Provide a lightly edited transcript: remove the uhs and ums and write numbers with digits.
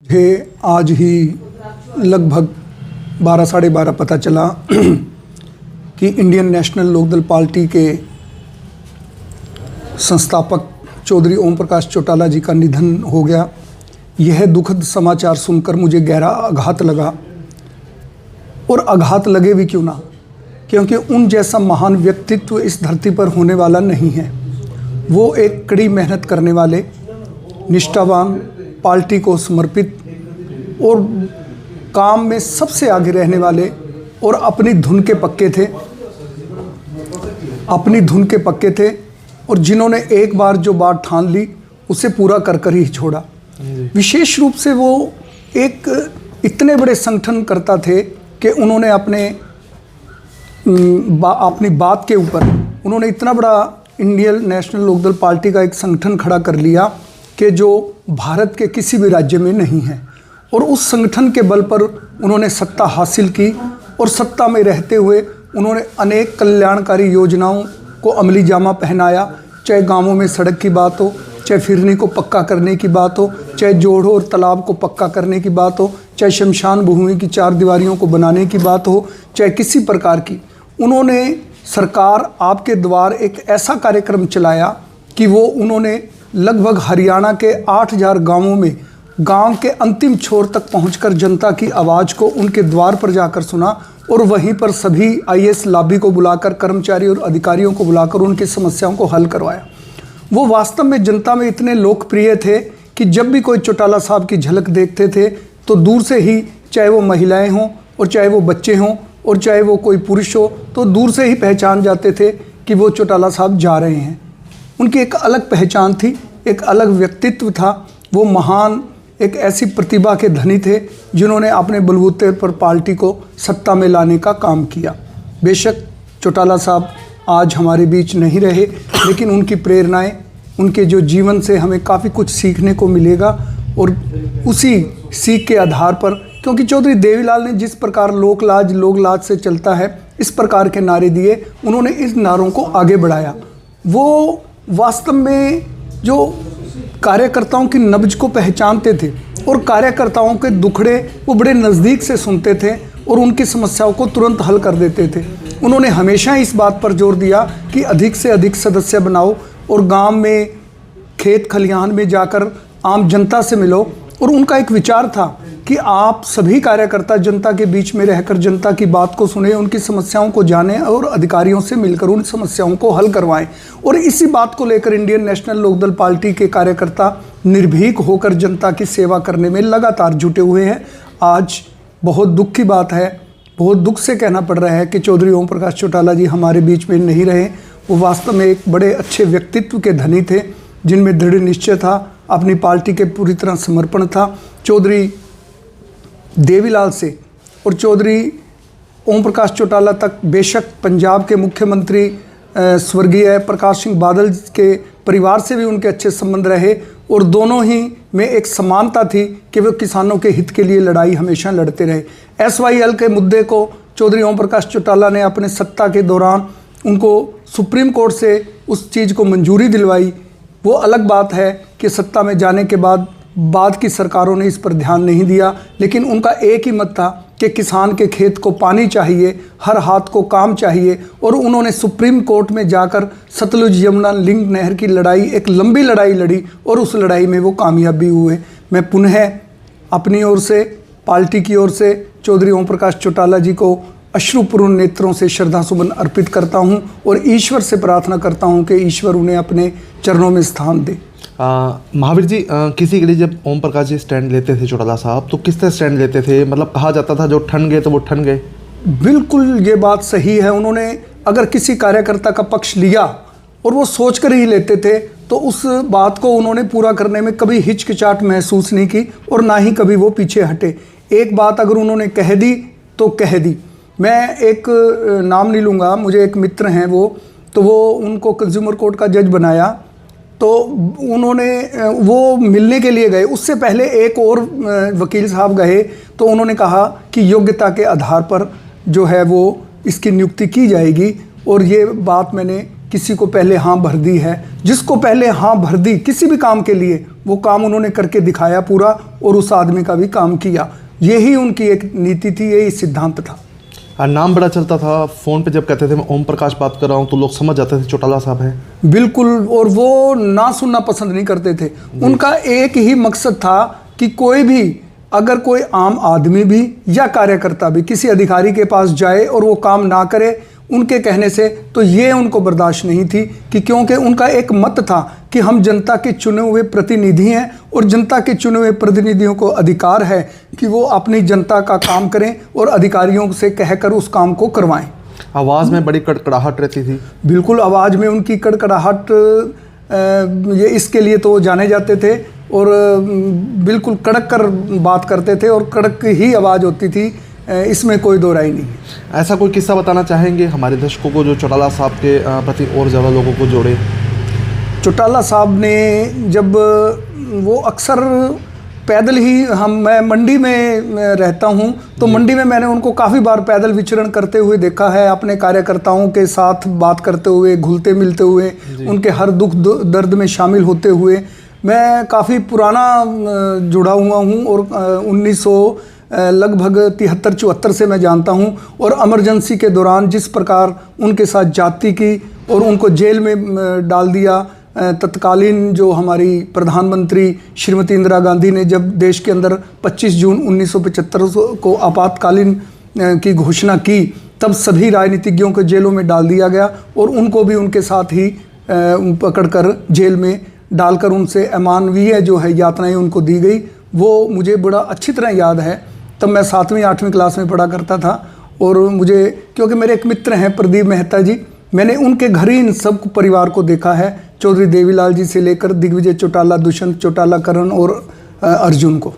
मुझे आज ही लगभग 12 साढ़े 12 पता चला कि इंडियन नेशनल लोकदल पार्टी के संस्थापक चौधरी ओम प्रकाश चौटाला जी का निधन हो गया। यह दुखद समाचार सुनकर मुझे गहरा आघात लगा, और आघात लगे भी क्यों ना, क्योंकि उन जैसा महान व्यक्तित्व इस धरती पर होने वाला नहीं है। वो एक कड़ी मेहनत करने वाले, निष्ठावान, पार्टी को समर्पित और काम में सबसे आगे रहने वाले और अपनी धुन के पक्के थे और जिन्होंने एक बार जो बात ठान ली उसे पूरा कर कर ही छोड़ा। विशेष रूप से वो एक इतने बड़े संगठन करता थे कि उन्होंने अपनी बात के ऊपर उन्होंने इतना बड़ा इंडियन नेशनल लोकदल पार्टी का एक संगठन खड़ा कर लिया कि जो भारत के किसी भी राज्य में नहीं है, और उस संगठन के बल पर उन्होंने सत्ता हासिल की और सत्ता में रहते हुए उन्होंने अनेक कल्याणकारी योजनाओं को अमली जामा पहनाया। चाहे गांवों में सड़क की बात हो, चाहे फिरनी को पक्का करने की बात हो, चाहे जोड़ों और तालाब को पक्का करने की बात हो, चाहे शमशान भूमि की 4 दीवारियों को बनाने की बात हो, चाहे किसी प्रकार की, उन्होंने सरकार आपके द्वार एक ऐसा कार्यक्रम चलाया कि वो उन्होंने लगभग हरियाणा के 8000 गांवों में गांव के अंतिम छोर तक पहुंचकर जनता की आवाज़ को उनके द्वार पर जाकर सुना, और वहीं पर सभी आईएएस लॉबी को बुलाकर, कर्मचारी और अधिकारियों को बुलाकर उनकी समस्याओं को हल करवाया। वो वास्तव में जनता में इतने लोकप्रिय थे कि जब भी कोई चौटाला साहब की झलक देखते थे तो दूर से ही, चाहे वो महिलाएं हों और चाहे वो बच्चे हों और चाहे वो कोई पुरुष हो, तो दूर से ही पहचान जाते थे कि वो चौटाला साहब जा रहे हैं। उनकी एक अलग पहचान थी, एक अलग व्यक्तित्व था। वो महान एक ऐसी प्रतिभा के धनी थे जिन्होंने अपने बलबूते पर पार्टी को सत्ता में लाने का काम किया। बेशक चौटाला साहब आज हमारे बीच नहीं रहे, लेकिन उनकी प्रेरणाएं, उनके जो जीवन से हमें काफ़ी कुछ सीखने को मिलेगा, और उसी सीख के आधार पर, क्योंकि चौधरी देवीलाल ने जिस प्रकार लोक लाज से चलता है इस प्रकार के नारे दिए, उन्होंने इस नारों को आगे बढ़ाया। वो वास्तव में जो कार्यकर्ताओं की नब्ज को पहचानते थे और कार्यकर्ताओं के दुखड़े वो बड़े नज़दीक से सुनते थे और उनकी समस्याओं को तुरंत हल कर देते थे। उन्होंने हमेशा इस बात पर जोर दिया कि अधिक से अधिक सदस्य बनाओ और गांव में, खेत खलिहान में जाकर आम जनता से मिलो। और उनका एक विचार था कि आप सभी कार्यकर्ता जनता के बीच में रहकर जनता की बात को सुने, उनकी समस्याओं को जाने और अधिकारियों से मिलकर उन समस्याओं को हल करवाएं। और इसी बात को लेकर इंडियन नेशनल लोकदल पार्टी के कार्यकर्ता निर्भीक होकर जनता की सेवा करने में लगातार जुटे हुए हैं। आज बहुत दुख की बात है, बहुत दुख से कहना पड़ रहा है कि चौधरी ओम प्रकाश चौटाला जी हमारे बीच में नहीं रहे। वो वास्तव में एक बड़े अच्छे व्यक्तित्व के धनी थे, जिनमें दृढ़ निश्चय था, अपनी पार्टी के पूरी तरह समर्पण था। चौधरी देवीलाल से और चौधरी ओम प्रकाश चौटाला तक बेशक पंजाब के मुख्यमंत्री स्वर्गीय प्रकाश सिंह बादल के परिवार से भी उनके अच्छे संबंध रहे, और दोनों ही में एक समानता थी कि वे किसानों के हित के लिए लड़ाई हमेशा लड़ते रहे। SYL के मुद्दे को चौधरी ओम प्रकाश चौटाला ने अपने सत्ता के दौरान उनको सुप्रीम कोर्ट से उस चीज़ को मंजूरी दिलवाई। वो अलग बात है कि सत्ता में जाने के बाद की सरकारों ने इस पर ध्यान नहीं दिया, लेकिन उनका एक ही मत था कि किसान के खेत को पानी चाहिए, हर हाथ को काम चाहिए, और उन्होंने सुप्रीम कोर्ट में जाकर सतलुज यमुना लिंक नहर की लड़ाई, एक लंबी लड़ाई लड़ी, और उस लड़ाई में वो कामयाब भी हुए। मैं पुनः अपनी ओर से, पार्टी की ओर से चौधरी ओम प्रकाश चौटाला जी को अश्रुपूर्ण नेत्रों से श्रद्धासुमन अर्पित करता हूं और ईश्वर से प्रार्थना करता हूं कि ईश्वर उन्हें अपने चरणों में स्थान दे। महावीर जी, किसी के लिए जब ओम प्रकाश जी स्टैंड लेते थे चौटाला साहब, तो किस तरह स्टैंड लेते थे? मतलब कहा जाता था जो ठन गए तो वो ठन गए। बिल्कुल ये बात सही है। उन्होंने अगर किसी कार्यकर्ता का पक्ष लिया और वो सोच कर ही लेते थे, तो उस बात को उन्होंने पूरा करने में कभी हिचकिचाहट महसूस नहीं की और ना ही कभी वो पीछे हटे। एक बात अगर उन्होंने कह दी तो कह दी। मैं एक नाम नहीं लूँगा, मुझे एक मित्र हैं वो उनको कंज्यूमर कोर्ट का जज बनाया, तो वो मिलने के लिए गए। उससे पहले एक और वकील साहब गए, तो उन्होंने कहा कि योग्यता के आधार पर जो है वो इसकी नियुक्ति की जाएगी, और ये बात मैंने किसी को पहले हाँ भर दी है। जिसको पहले हाँ भर दी किसी भी काम के लिए, वो काम उन्होंने करके दिखाया पूरा, और उस आदमी का भी काम किया। यही उनकी एक नीति थी, यही सिद्धांत था। नाम बड़ा चलता था, फ़ोन पे जब कहते थे मैं ओम प्रकाश बात कर रहा हूँ तो लोग समझ जाते थे चौटाला साहब हैं। बिल्कुल, और वो ना सुनना पसंद नहीं करते थे। उनका एक ही मकसद था कि कोई भी, अगर कोई आम आदमी भी या कार्यकर्ता भी किसी अधिकारी के पास जाए और वो काम ना करे उनके कहने से, तो ये उनको बर्दाश्त नहीं थी। कि क्योंकि उनका एक मत था कि हम जनता के चुने हुए प्रतिनिधि हैं, और जनता के चुने हुए प्रतिनिधियों को अधिकार है कि वो अपनी जनता का काम करें और अधिकारियों से कहकर उस काम को करवाएं। आवाज़ में बड़ी कड़कड़ाहट रहती थी। बिल्कुल, आवाज़ में उनकी कड़कड़ाहट, ये इसके लिए तो जाने जाते थे, और बिल्कुल कड़क कर बात करते थे, और कड़क ही आवाज़ होती थी, इसमें कोई दो राय नहीं। ऐसा कोई किस्सा बताना चाहेंगे हमारे दर्शकों को जो चौटाला साहब के प्रति और ज़्यादा लोगों को जोड़े? चौटाला साहब ने जब, वो अक्सर पैदल ही, मैं मंडी में रहता हूं, तो मंडी में मैंने उनको काफ़ी बार पैदल विचरण करते हुए देखा है, अपने कार्यकर्ताओं के साथ बात करते हुए, घुलते मिलते हुए, उनके हर दुख दर्द में शामिल होते हुए। मैं काफ़ी पुराना जुड़ा हुआ हूं, और 1900 लगभग 73-74 से मैं जानता हूं। और इमरजेंसी के दौरान जिस प्रकार उनके साथ जाति की और उनको जेल में डाल दिया, तत्कालीन जो हमारी प्रधानमंत्री श्रीमती इंदिरा गांधी ने जब देश के अंदर 25 जून 1975 को आपातकालीन की घोषणा की, तब सभी राजनीतिज्ञों को जेलों में डाल दिया गया, और उनको भी उनके साथ ही पकड़कर जेल में डालकर उनसे अमानवीय जो है यातनाएं उनको दी गई। वो मुझे बड़ा अच्छी तरह याद है। तब मैं 7वीं-8वीं क्लास में पढ़ा करता था, और मुझे, क्योंकि मेरे एक मित्र हैं प्रदीप मेहता जी, मैंने उनके घर ही इन सब परिवार को देखा है, चौधरी देवीलाल जी से लेकर दिग्विजय चौटाला, दुष्यंत चौटाला, करण और अर्जुन को।